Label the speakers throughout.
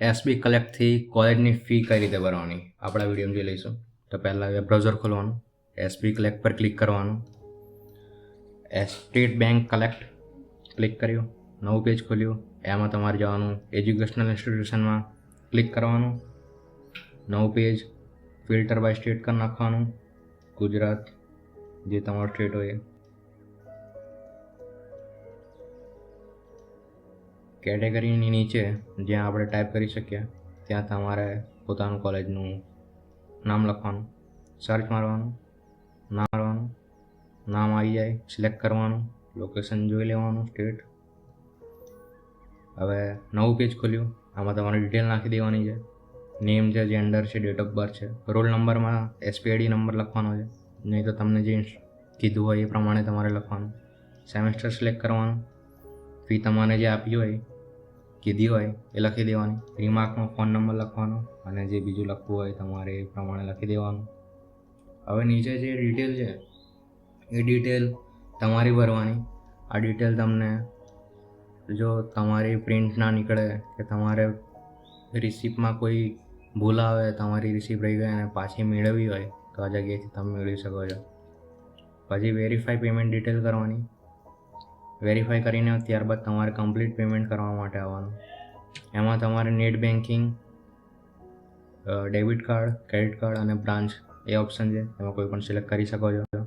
Speaker 1: SB કલેક્ટથી કોલેજની fee કઈ રીતે ભરવાની આપણા વિડીયોમાં જોઈ લઈશું. તો પહેલાં વેબ બ્રાઉઝર ખોલવાનું, એસબી કલેક્ટ પર ક્લિક કરવાનું, સ્ટેટ બેંક કલેક્ટ ક્લિક કર્યું, નવું પેજ ખોલ્યું. એમાં તમારે જવાનું એજ્યુકેશનલ ઇન્સ્ટિટ્યુશનમાં ક્લિક કરવાનું, નવું પેજ ફિલ્ટર બાય સ્ટેટ કરી નાખવાનું, ગુજરાત જે તમારો સ્ટેટ હોય. કેટેગરીની નીચે જ્યાં આપણે ટાઈપ કરી શકીએ ત્યાં તમારે પોતાનું કોલેજનું નામ લખવાનું, સર્ચ મારવાનું, નામ આવી જાય સિલેક્ટ કરવાનું, લોકેશન જોઈ લેવાનું, સ્ટેટ. હવે નવું પેજ ખોલ્યું, આમાં તમારે ડિટેલ નાખી દેવાની છે. નેમ છે, જેન્ડર છે, ડેટ ઓફ બર્થ છે, રોલ નંબરમાં એસપીઆઈડી નંબર લખવાનો છે, નહીં તો તમને જે કીધું હોય એ પ્રમાણે તમારે લખવાનું. સેમેસ્ટર સિલેક્ટ કરવાનું, ફી તમારે જે આપી હોય કીધી હોય એ લખી દેવાની. રિમાર્કમાં ફોન નંબર લખવાનો અને જે બીજું લખવું હોય તમારે એ પ્રમાણે લખી દેવાનું. હવે નીચે જે ડિટેલ છે એ ડિટેલ તમારી ભરવાની. આ ડિટેલ તમને જો તમારી પ્રિન્ટ ના નીકળે કે તમારે રિસિપ્ટમાં કોઈ ભૂલ આવે, તમારી રિસિપ્ટ રહી ગઈ અને પાછી મેળવવી હોય તો આ જગ્યાએથી તમે મેળવી શકો છો. પછી વેરીફાઈ પેમેન્ટ ડિટેલ કરવાની. વેરીફાઈ કરીને ત્યારબાદ તમારે કમ્પ્લીટ પેમેન્ટ કરવા માટે આવવાનું. એમાં તમારે net banking, debit card, credit card અને બ્રાન્ચ એ ઓપ્શન છે, એમાં કોઈ પણ સિલેક્ટ કરી શકો છો.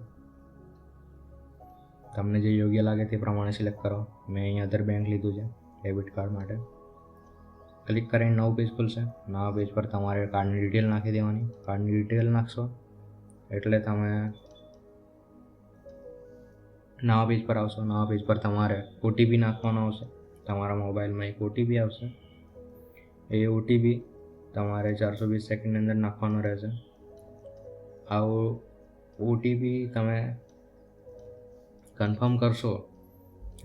Speaker 1: તમને જે યોગ્ય લાગે તે પ્રમાણે સિલેક્ટ કરો. મેં અહીંયા અધર બેંક લીધું છે ડેબિટ કાર્ડ માટે. ક્લિક કરીને નવું પેજ ખુલશે. નવા પેજ પર તમારે કાર્ડની ડિટેલ નાખી દેવાની. કાર્ડની ડિટેલ નાખશો એટલે તમે નવા પેજ પર આવશો. નવા પેજ પર તમારે ઓટીપી નાખવાનો આવશે. તમારા મોબાઈલમાં એક ઓટીપી આવશે. એ ઓટીપી તમારે 420 સેકન્ડની અંદર નાખવાનો રહેશે. આવો ઓટીપી તમે કન્ફર્મ કરશો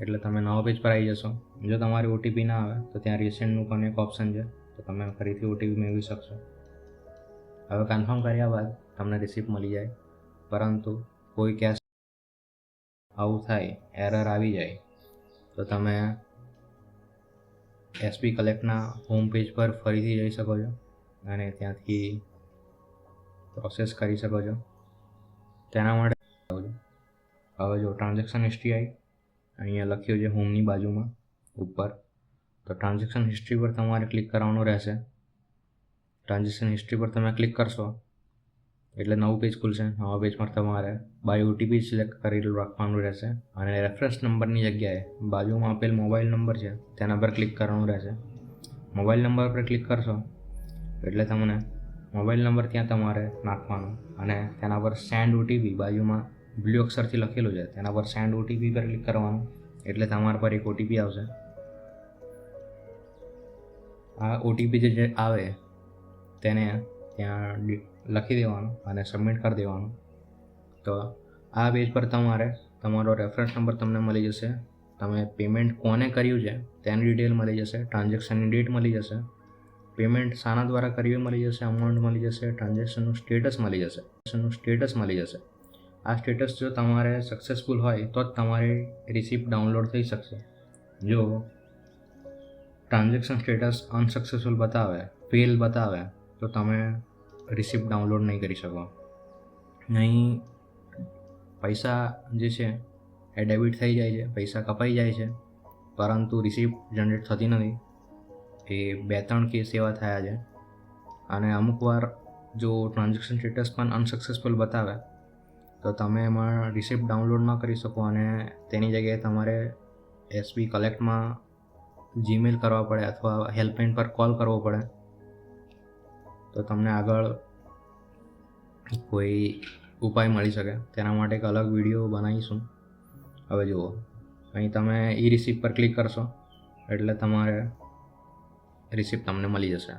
Speaker 1: એટલે તમે નવા પેજ પર આવી જશો. જો તમારી ઓટીપી ના આવે તો ત્યાં રિસેન્ડનું પણ એક ઓપ્શન છે, તો તમે ફરીથી ઓટીપી મેળવી શકશો. હવે કન્ફર્મ કર્યા બાદ તમને રિસિપ્ટ મળી જાય, પરંતુ કોઈ કેસ આવું થાય, એરર આવી જાય તો તમે એસબી કલેક્ટના હોમ પેજ પર ફરીથી જઈ શકો છો અને ત્યાંથી પ્રોસેસ કરી શકો છો. તેના માટે હવે જો ટ્રાન્ઝેક્શન હિસ્ટ્રી આવી, અહીંયા લખ્યું છે હોમની બાજુમાં ઉપર, તો ટ્રાન્ઝેક્શન હિસ્ટ્રી પર તમારે ક્લિક કરવાનું રહેશે. ટ્રાન્ઝેક્શન હિસ્ટ્રી પર તમે ક્લિક કરશો એટલે નવું પેજ ખુલશે. નવા પેજ પર તમારે બાય ઓટીપી સિલેક્ટ કરેલું રાખવાનું રહેશે અને રેફરન્સ નંબરની જગ્યાએ બાજુમાં આપેલ મોબાઈલ નંબર છે તેના પર ક્લિક કરવાનું રહેશે. મોબાઈલ નંબર પર ક્લિક કરશો એટલે તમને મોબાઈલ નંબર ત્યાં તમારે નાખવાનો અને તેના પર સેન્ડ ઓટીપી બાજુમાં બ્લુ અક્ષરથી લખેલું છે તેના પર સેન્ડ ઓટીપી પર ક્લિક કરવાનું એટલે તમારા પર એક ઓટીપી આવશે. આ ઓટીપી જે આવે તેને ત્યાં લખી દેવાનું અને સબમિટ કરી દેવાનું. તો આ પેજ પર તમારે તમારો રેફરન્સ નંબર તમને મળી જશે. તમે પેમેન્ટ કોને કર્યું છે તેની ડિટેલ મળી જશે, ટ્રાન્ઝેક્શનની ડેટ મળી જશે, પેમેન્ટ શાના દ્વારા કર્યું મળી જશે, અમાઉન્ટ મળી જશે, ટ્રાન્ઝેક્શનનું સ્ટેટસ મળી જશે. આ સ્ટેટસ જો તમારે સક્સેસફુલ હોય તો જ તમારી રિસિપ્ટ ડાઉનલોડ થઈ શકશે. જો ટ્રાન્ઝેક્શન સ્ટેટસ અનસક્સેસફુલ બતાવે, ફેલ બતાવે તો તમે રિસિપ્ટ ડાઉનલોડ નહીં કરી શકો. નહીં પૈસા જે છે એ ડેબિટ થઈ જાય છે, પૈસા કપાઈ જાય છે, પરંતુ રિસિપ્ટ જનરેટ થતી નથી. એ 2-3 કેસ એવા થયા છે. અને અમુક વાર જો ટ્રાન્ઝેક્શન સ્ટેટસ પણ અનસક્સેસફુલ બતાવે તો તમે એમાં રિસિપ્ટ ડાઉનલોડ ન કરી શકો અને તેની જગ્યાએ તમારે એસબી કલેક્ટમાં જીમેલ કરવા પડે અથવા હેલ્પલાઇન પર કોલ કરવો પડે તો તમને આગળ કોઈ ઉપાય મળી શકે. તેના માટે એક અલગ વિડીયો બનાવીશું. હવે જુઓ, અહીં તમે ઈ રિસિપ્ટ પર ક્લિક કરશો એટલે તમારે રિસિપ્ટ તમને મળી જશે.